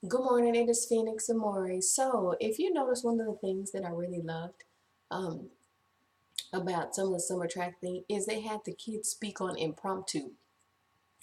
Good morning, it is Phoenix Amore. So, if you notice, one of the things that I really loved um, about some of the summer track thing is they had the kids speak on impromptu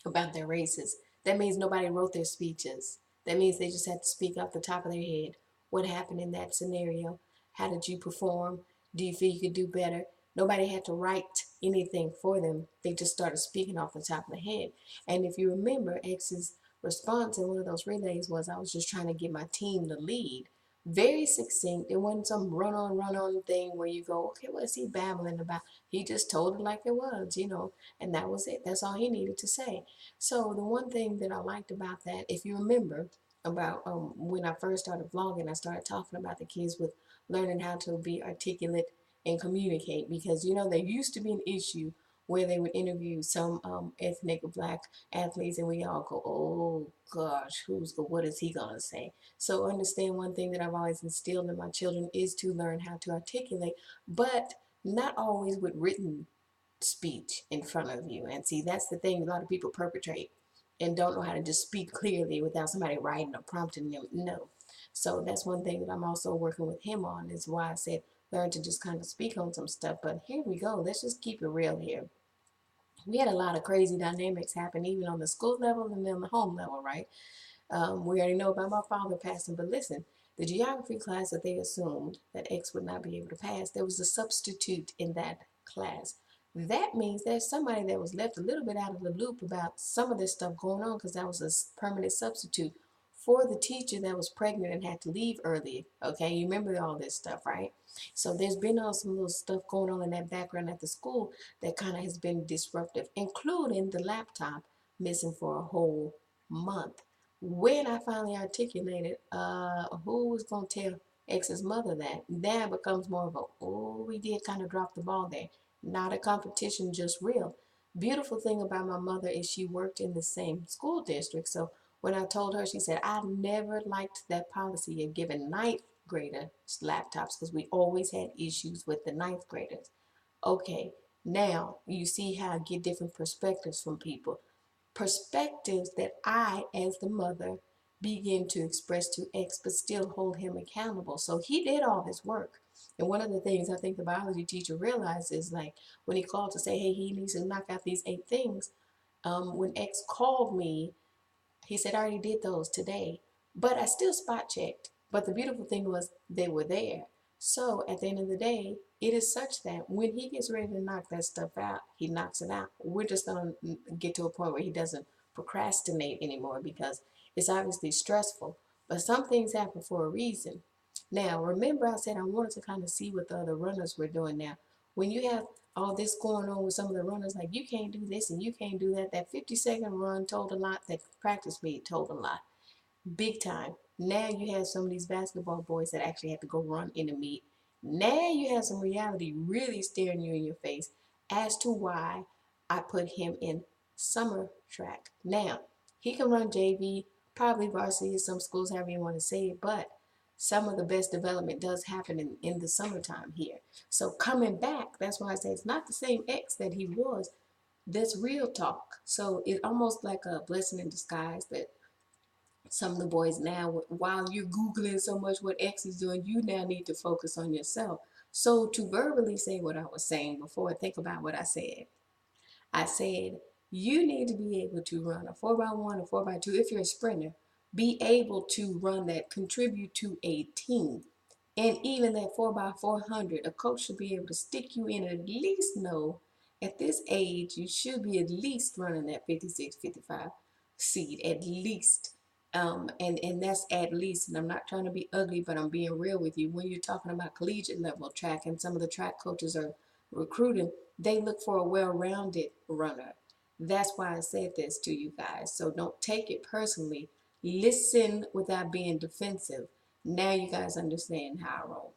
about their races. That means nobody wrote their speeches. That means they just had to speak off the top of their head. What happened in that scenario? How did you perform? Do you feel you could do better? Nobody had to write anything for them. They just started speaking off the top of the head. And if you remember, X's response in one of those relays was, I was just trying to get my team to lead. Very succinct. It wasn't some run on thing where you go, okay, what is he babbling about? He just told it like it was, and that was it. That's all he needed to say. So the one thing that I liked about that, if you remember about when I first started vlogging, I started talking about the kids with learning how to be articulate and communicate, because there used to be an issue where they would interview some ethnic black athletes, and we all go, oh gosh, what is he gonna say? So understand, one thing that I've always instilled in my children is to learn how to articulate, but not always with written speech in front of you. And see, that's the thing a lot of people perpetrate and don't know how to just speak clearly without somebody writing or prompting them. No. So that's one thing that I'm also working with him on, is why I said learn to just kind of speak on some stuff. But here we go. Let's just keep it real here. We had a lot of crazy dynamics happen even on the school level and then the home level, right? We already know about my father passing, but listen, the geography class that they assumed that X would not be able to pass, there was a substitute in that class. That means there's somebody that was left a little bit out of the loop about some of this stuff going on, because that was a permanent substitute for the teacher that was pregnant and had to leave early. Okay, you remember all this stuff, right? So there's been all some little stuff going on in that background at the school that kind of has been disruptive, including the laptop missing for a whole month. When I finally articulated who was going to tell X's mother that, then becomes more of a, oh, we did kind of drop the ball there. Not a competition, just real. Beautiful thing about my mother is she worked in the same school district. So when I told her, she said, I never liked that policy of giving ninth grader laptops, because we always had issues with the ninth graders. Okay, now you see how I get different perspectives from people, perspectives that I, as the mother, begin to express to X, but still hold him accountable. So he did all this work. And one of the things I think the biology teacher realized is, like, when he called to say, hey, he needs to knock out these 8 things, when X called me, he said, I already did those today, but I still spot checked. But the beautiful thing was they were there. So at the end of the day, it is such that when he gets ready to knock that stuff out, he knocks it out. We're just going to get to a point where he doesn't procrastinate anymore, because it's obviously stressful. But some things happen for a reason. Now, remember, I said I wanted to kind of see what the other runners were doing. Now, when you have all this going on with some of the runners, like, you can't do this and you can't do that. That 50-second run told a lot. That practice meet told a lot. Big time. Now you have some of these basketball boys that actually had to go run in a meet. Now you have some reality really staring you in your face as to why I put him in summer track. Now, he can run JV, probably varsity, some schools, however you want to say it, but some of the best development does happen in the summertime here. So coming back, that's why I say it's not the same X that he was. That's real talk. So it's almost like a blessing in disguise that some of the boys now, while you're Googling so much what X is doing, you now need to focus on yourself. So to verbally say what I was saying before, think about what I said. I said, you need to be able to run a 4x1 or 4x2 if you're a sprinter. Be able to run that, contribute to a team. And even that 4x400, a coach should be able to stick you in, at least know at this age you should be at least running that 56, 55 seed, at least. And that's at least, and I'm not trying to be ugly, but I'm being real with you. When you're talking about collegiate level track, and some of the track coaches are recruiting, they look for a well-rounded runner. That's why I said this to you guys. So don't take it personally. Listen without being defensive. Now you guys understand how I roll.